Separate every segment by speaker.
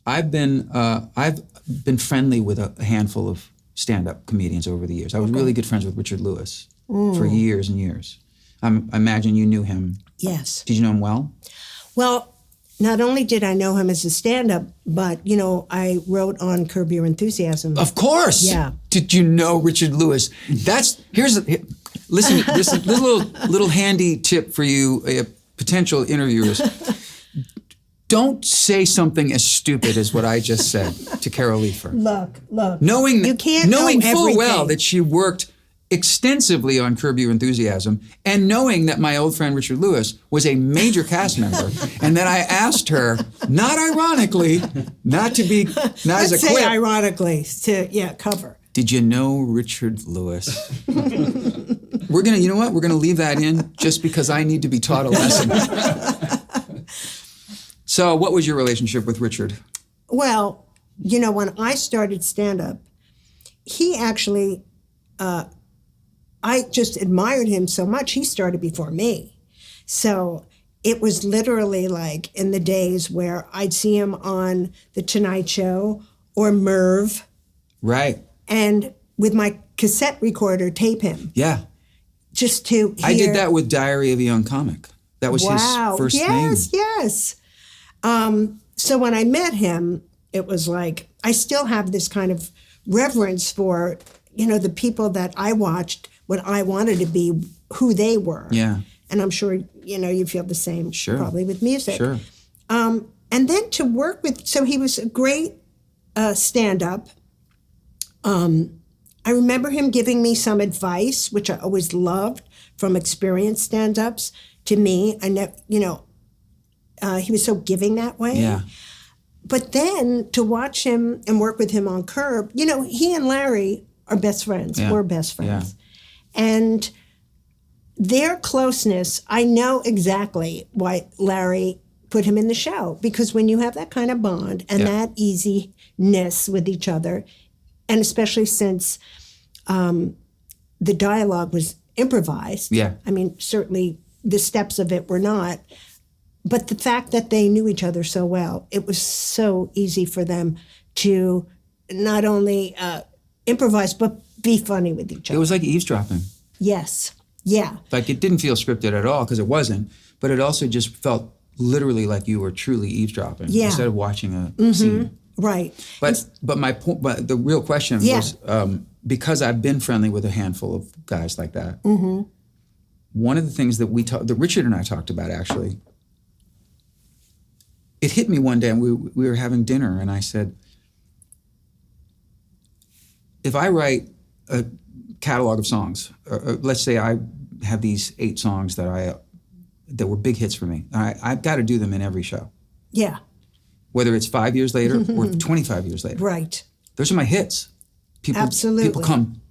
Speaker 1: I've been friendly with a handful of stand-up comedians over the years. I was really good friends with Richard Lewis for years and years. I imagine you knew him.
Speaker 2: Yes.
Speaker 1: Did you know him well?
Speaker 2: Well, not only did I know him as a stand-up, but, I wrote on Curb Your Enthusiasm.
Speaker 1: Of course.
Speaker 2: Yeah.
Speaker 1: Did you know Richard Lewis? Listen, this little handy tip for you, potential interviewers. Don't say something as stupid as what I just said to Carol Leifer.
Speaker 2: Look.
Speaker 1: Knowing
Speaker 2: you can't
Speaker 1: knowing
Speaker 2: know
Speaker 1: full
Speaker 2: everything.
Speaker 1: well that she worked extensively on Curb Your Enthusiasm, and knowing that my old friend Richard Lewis was a major cast member, and that I asked her, not ironically, not as a
Speaker 2: Let's say
Speaker 1: quip.
Speaker 2: ironically, to cover.
Speaker 1: Did you know Richard Lewis? We're gonna leave that in just because I need to be taught a lesson. So what was your relationship with Richard?
Speaker 2: Well, when I started stand-up, he actually, I just admired him so much, he started before me. So it was literally like in the days where I'd see him on The Tonight Show or Merv.
Speaker 1: Right.
Speaker 2: And with my cassette recorder, tape him.
Speaker 1: Yeah.
Speaker 2: Just to hear.
Speaker 1: I did that with Diary of a Young Comic. That was his first name.
Speaker 2: Yes. So when I met him, it was like, I still have this kind of reverence for, the people that I watched when I wanted to be who they were.
Speaker 1: Yeah.
Speaker 2: And I'm sure, you feel the same probably with music.
Speaker 1: Sure.
Speaker 2: And then to work with, so he was a great stand-up. I remember him giving me some advice, which I always loved from experienced stand-ups to me. He was so giving that way.
Speaker 1: Yeah.
Speaker 2: But then to watch him and work with him on Curb, he and Larry are best friends.
Speaker 1: Yeah.
Speaker 2: We're best friends.
Speaker 1: Yeah.
Speaker 2: And their closeness, I know exactly why Larry put him in the show. Because when you have that kind of bond and that easiness with each other, and especially since the dialogue was improvised.
Speaker 1: Yeah.
Speaker 2: I mean, certainly the steps of it were not. But the fact that they knew each other so well, it was so easy for them to not only improvise, but be funny with each other.
Speaker 1: It was like eavesdropping.
Speaker 2: Yes. Yeah.
Speaker 1: Like it didn't feel scripted at all, because it wasn't, but it also just felt literally like you were truly eavesdropping instead of watching a scene.
Speaker 2: Right.
Speaker 1: But my point, but the real question was, because I've been friendly with a handful of guys like that, one of the things that that Richard and I talked about actually, it hit me one day, and we were having dinner, and I said, if I write a catalog of songs, or let's say I have these 8 songs that were big hits for me, I've got to do them in every show.
Speaker 2: Yeah.
Speaker 1: Whether it's 5 years later or 25 years later.
Speaker 2: Right.
Speaker 1: Those are my hits.
Speaker 2: Absolutely.
Speaker 1: People come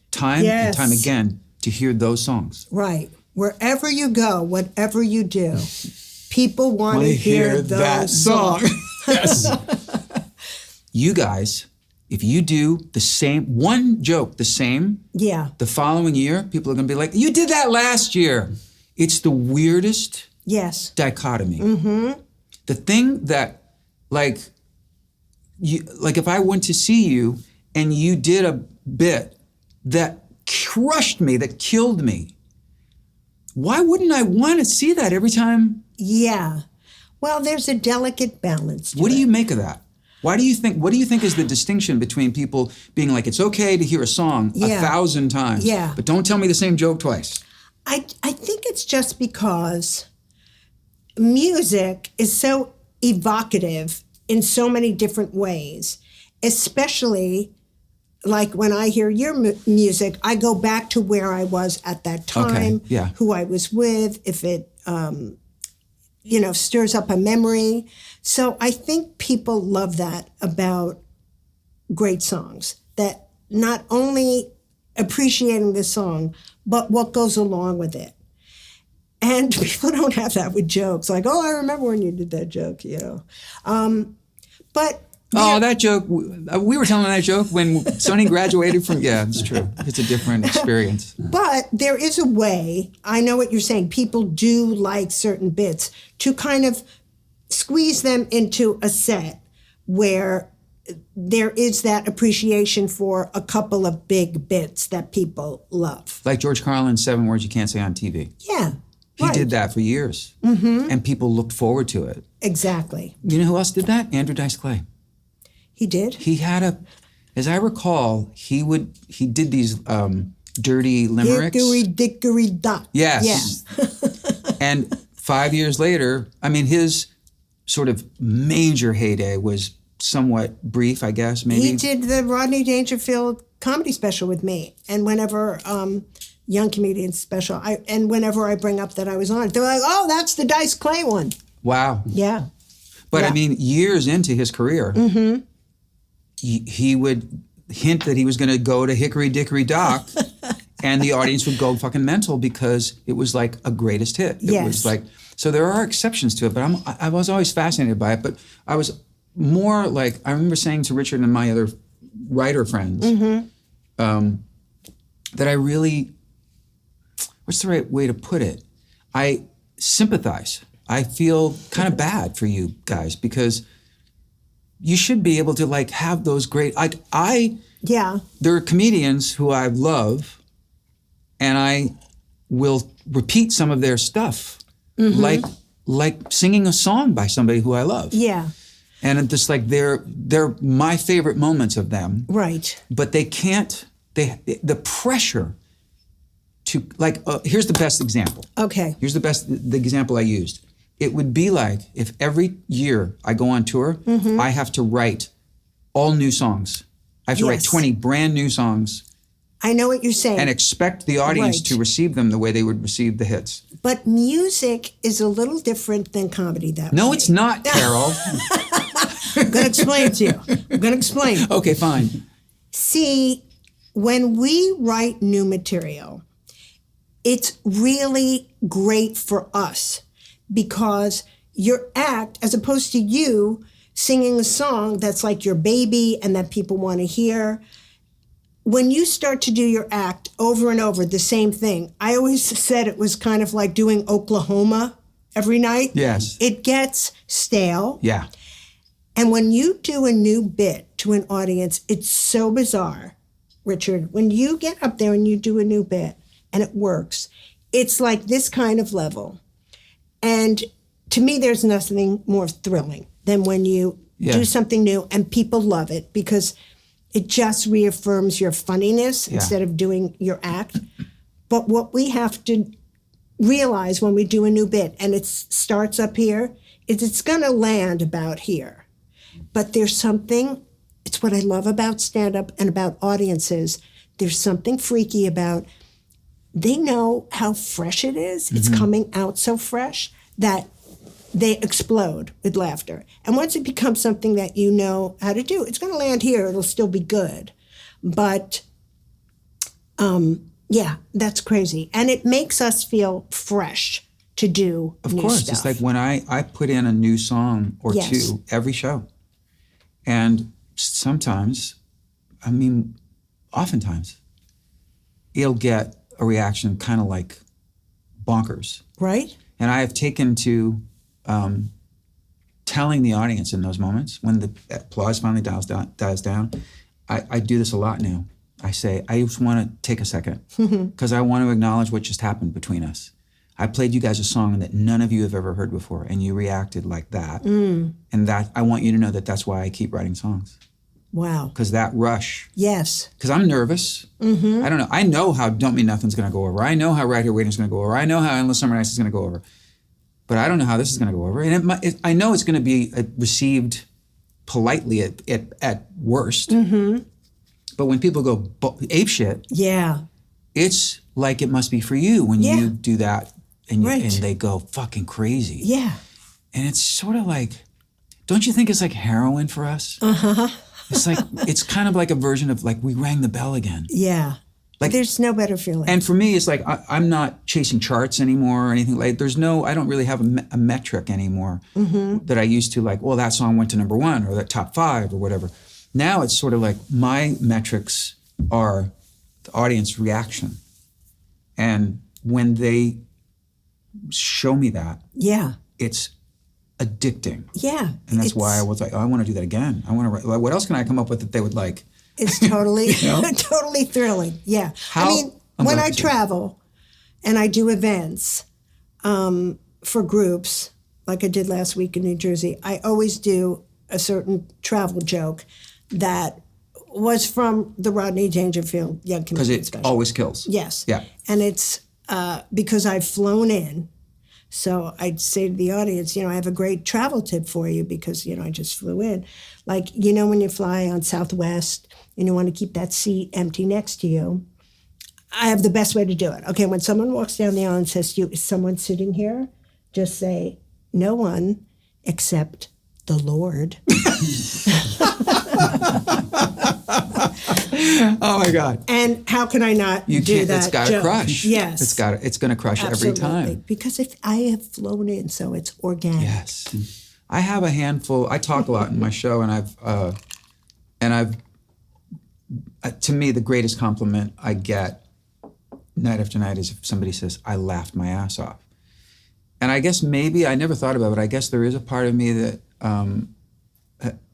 Speaker 1: time and time again to hear those songs.
Speaker 2: Right. Wherever you go, whatever you do, people want to hear that song.
Speaker 1: Yes. You guys, if you do the same, one joke the same, the following year, people are going to be like, you did that last year. It's the weirdest dichotomy. The thing that, if I went to see you and you did a bit that crushed me, that killed me, why wouldn't I want to see that every time? Yeah.
Speaker 2: Well, there's a delicate balance to
Speaker 1: What
Speaker 2: it.
Speaker 1: do you make of that? What do you think is the distinction between people being like, it's okay to hear a song 1,000 times, but don't tell me the same joke twice?
Speaker 2: I think it's just because music is so evocative in so many different ways, especially like when I hear your music, I go back to where I was at that time, who I was with, if it, stirs up a memory. So I think people love that about great songs, that not only appreciating the song, but what goes along with it. And people don't have that with jokes, like, oh, I remember when you did that joke, But
Speaker 1: that joke, we were telling that joke when Sonny graduated from, it's true. It's a different experience.
Speaker 2: But there is a way, I know what you're saying, people do like certain bits, to kind of squeeze them into a set, where there is that appreciation for a couple of big bits that people love.
Speaker 1: Like George Carlin's 7 Words You Can't Say on TV.
Speaker 2: Yeah.
Speaker 1: He did that for years. And people looked forward to it.
Speaker 2: Exactly.
Speaker 1: You know who else did that? Andrew Dice Clay.
Speaker 2: He did?
Speaker 1: He had as I recall, he did these dirty limericks.
Speaker 2: Hickory dickory dock.
Speaker 1: Yes. Yeah. And 5 years later, I mean, his sort of major heyday was somewhat brief, I guess, maybe.
Speaker 2: He did the Rodney Dangerfield comedy special with me. And whenever, Young Comedian special, whenever I bring up that I was on it, they're like, oh, that's the Dice Clay one.
Speaker 1: Wow.
Speaker 2: Yeah.
Speaker 1: But
Speaker 2: yeah.
Speaker 1: I mean, years into his career, he would hint that he was going to go to Hickory Dickory Dock, and the audience would go fucking mental because it was like a greatest hit. It was like, so there are exceptions to it, but I was always fascinated by it. But I was more like, I remember saying to Richard and my other writer friends that I really, what's the right way to put it? I sympathize. I feel kind of bad for you guys because you should be able to like have those great, there are comedians who I love and I will repeat some of their stuff, like singing a song by somebody who I love.
Speaker 2: Yeah.
Speaker 1: And it's just like, they're my favorite moments of them.
Speaker 2: Right.
Speaker 1: But they can't, the pressure to, like, here's the best example.
Speaker 2: Okay.
Speaker 1: Here's the example I used. It would be like if every year I go on tour, I have to write all new songs. I have to write 20 brand new songs.
Speaker 2: I know what you're saying.
Speaker 1: And expect the audience to receive them the way they would receive the hits.
Speaker 2: But music is a little different than comedy that way.
Speaker 1: No, it's not, Carol.
Speaker 2: I'm going to explain it to you. I'm going to explain.
Speaker 1: Okay, fine.
Speaker 2: See, when we write new material, it's really great for us because your act, as opposed to you singing a song that's like your baby and that people want to hear, when you start to do your act over and over, the same thing, I always said it was kind of like doing Oklahoma every night.
Speaker 1: Yes.
Speaker 2: It gets stale.
Speaker 1: Yeah.
Speaker 2: And when you do a new bit to an audience, it's so bizarre, Richard. When you get up there and you do a new bit and it works, it's like this kind of level. And to me, there's nothing more thrilling than when you do something new and people love it because it just reaffirms your funniness instead of doing your act. But what we have to realize when we do a new bit and it starts up here is it's going to land about here. But there's something, it's what I love about stand-up and about audiences. There's something freaky about, they know how fresh it is. It's coming out so fresh that they explode with laughter. And once it becomes something that you know how to do, it's going to land here. It'll still be good. But, that's crazy. And it makes us feel fresh to do new stuff.
Speaker 1: Of course. It's like when I put in a new song or two every show. And sometimes, I mean, oftentimes, it'll get a reaction kind of like bonkers.
Speaker 2: Right.
Speaker 1: And I have taken to telling the audience in those moments, when the applause finally dies down, I do this a lot now. I say, I just want to take a second because I want to acknowledge what just happened between us. I played you guys a song that none of you have ever heard before, and you reacted like that. And that I want you to know that that's why I keep writing songs.
Speaker 2: Wow.
Speaker 1: Because that rush.
Speaker 2: Yes. Because
Speaker 1: I'm nervous. I don't know. I know how Don't Mean Nothing's going to go over. I know how Right Here Waiting is going to go over. I know how Endless Summer Nights is going to go over. But I don't know how this is going to go over. And I know it's going to be received politely at worst. But when people go apeshit, it's like it must be for you when you do that and they go fucking crazy. Yeah. And it's sort of like, don't you think it's like heroin for us? It's like, it's kind of like a version of like, we rang the bell again. Yeah. Like, there's no better feeling. And for me, it's like, I'm not chasing charts anymore or anything like, I don't really have a metric anymore that I used to, like, well, that song went to number 1 or that top 5 or whatever. Now it's sort of like my metrics are the audience reaction. And when they show me that, it's addicting.
Speaker 2: Yeah.
Speaker 1: And that's why I was like, oh, I want to do that again. I want to write. What else can I come up with that they would like?
Speaker 2: It's totally, totally thrilling. Yeah. When I travel and I do events for groups, like I did last week in New Jersey, I always do a certain travel joke that was from the Rodney Dangerfield Young Comedian Special.
Speaker 1: Because it always kills.
Speaker 2: Yes.
Speaker 1: Yeah.
Speaker 2: And it's because I've flown in. So I'd say to the audience, I have a great travel tip for you because, I just flew in. Like, when you fly on Southwest and you want to keep that seat empty next to you, I have the best way to do it. Okay, when someone walks down the aisle and says to you, is someone sitting here? Just say, no one except the Lord.
Speaker 1: Oh my God!
Speaker 2: And how can I not do that?
Speaker 1: It's got to crush.
Speaker 2: Yes,
Speaker 1: it's going to crush every time.
Speaker 2: Because if I have flown in, so it's organic.
Speaker 1: Yes, I have a handful. I talk a lot in my show, and I've to me the greatest compliment I get night after night is if somebody says I laughed my ass off. And I guess maybe I never thought about it. But I guess there is a part of me that, and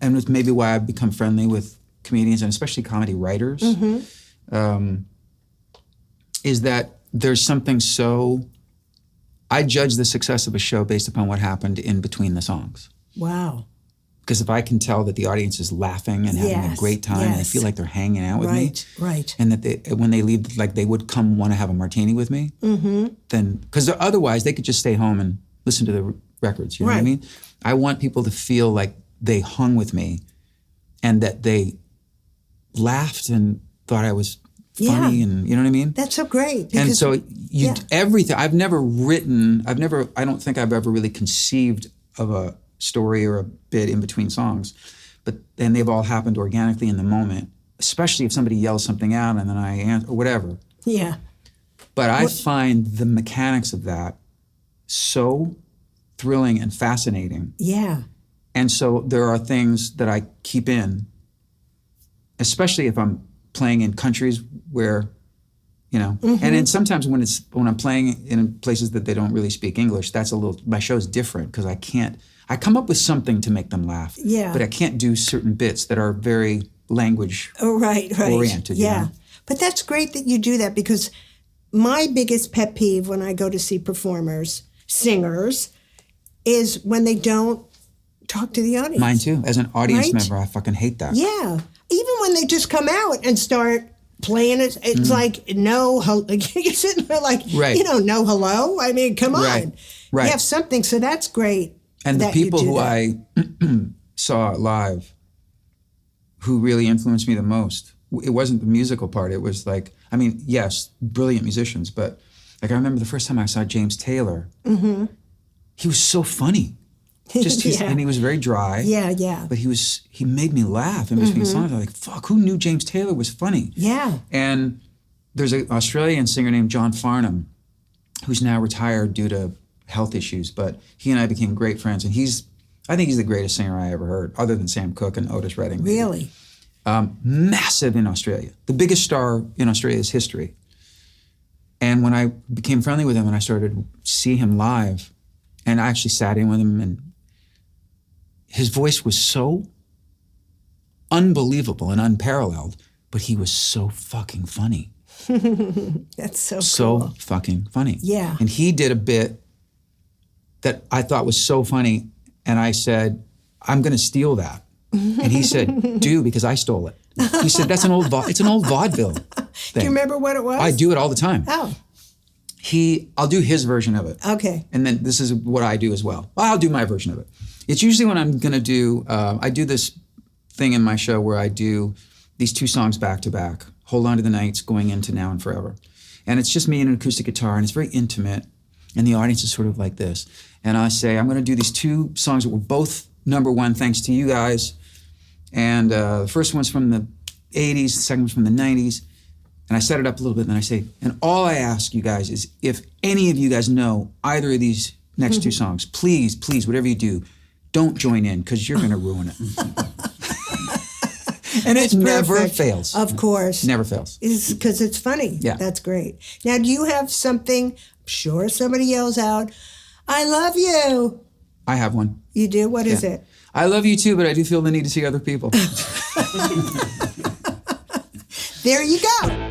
Speaker 1: it's maybe why I've become friendly with comedians and especially comedy writers, is that there's something so. I judge the success of a show based upon what happened in between the songs.
Speaker 2: Wow.
Speaker 1: Because if I can tell that the audience is laughing and having a great time, and they feel like they're hanging out with me, and that when they leave, like they would come want to have a martini with me, then because otherwise they could just stay home and listen to the records. You know what I mean? I want people to feel like they hung with me, and that they laughed and thought I was funny, and you know what I mean?
Speaker 2: That's so great.
Speaker 1: And so everything. I don't think I've ever really conceived of a story or a bit in between songs, but then they've all happened organically in the moment, especially if somebody yells something out and then I answer or whatever.
Speaker 2: Yeah.
Speaker 1: But I find the mechanics of that so thrilling and fascinating. Yeah. And so there are things that I keep in, especially if I'm playing in countries where, and then sometimes when I'm playing in places that they don't really speak English, my show's different because I come up with something to make them laugh. Yeah. But I can't do certain bits that are very language oriented.
Speaker 2: Yeah.
Speaker 1: You know?
Speaker 2: But that's great that you do that because my biggest pet peeve when I go to see performers, singers, is when they don't talk to the audience.
Speaker 1: Mine too. As an audience member, I fucking hate that.
Speaker 2: Yeah. Even when they just come out and start playing it, it's like, no, you're sitting there like, no hello. I mean, come on. Right. You have something, so that's great.
Speaker 1: And the people who I saw live who really influenced me the most, it wasn't the musical part. It was like, yes, brilliant musicians, but like I remember the first time I saw James Taylor, he was so funny. And he was very dry. Yeah. But he made me laugh in between songs. I was like, fuck, who knew James Taylor was funny? Yeah. And there's an Australian singer named John Farnham who's now retired due to health issues, but he and I became great friends, and I think he's the greatest singer I ever heard, other than Sam Cooke and Otis Redding.
Speaker 2: Really?
Speaker 1: Massive in Australia. The biggest star in Australia's history. And when I became friendly with him and I started to see him live, and I actually sat in with him, and his voice was so unbelievable and unparalleled, but he was so fucking funny.
Speaker 2: That's so cool.
Speaker 1: Fucking funny.
Speaker 2: Yeah.
Speaker 1: And he did a bit that I thought was so funny, and I said, I'm going to steal that. And he said, do, because I stole it. He said, it's an old vaudeville thing.
Speaker 2: Do you remember what it was?
Speaker 1: I do it all the time.
Speaker 2: Oh.
Speaker 1: I'll do his version of it.
Speaker 2: Okay.
Speaker 1: And then this is what I do as well. I'll do my version of it. It's usually when I'm going to do, I do this thing in my show where I do these two songs back to back, Hold On to the Nights, Going Into Now and Forever. And it's just me and an acoustic guitar, and it's very intimate. And the audience is sort of like this. And I say, I'm going to do these two songs that were both #1 thanks to you guys. And the first one's from the 80s, the second one's from the 90s. And I set it up a little bit, and then I say, and all I ask you guys is if any of you guys know either of these next two songs, please, whatever you do, don't join in, because you're going to ruin it. And it never fails.
Speaker 2: Of course.
Speaker 1: Never fails.
Speaker 2: Because it's funny.
Speaker 1: Yeah.
Speaker 2: That's great. Now, do you have something, I'm sure somebody yells out, I love you.
Speaker 1: I have one.
Speaker 2: You do? What is it?
Speaker 1: I love you too, but I do feel the need to see other people.
Speaker 2: There you go.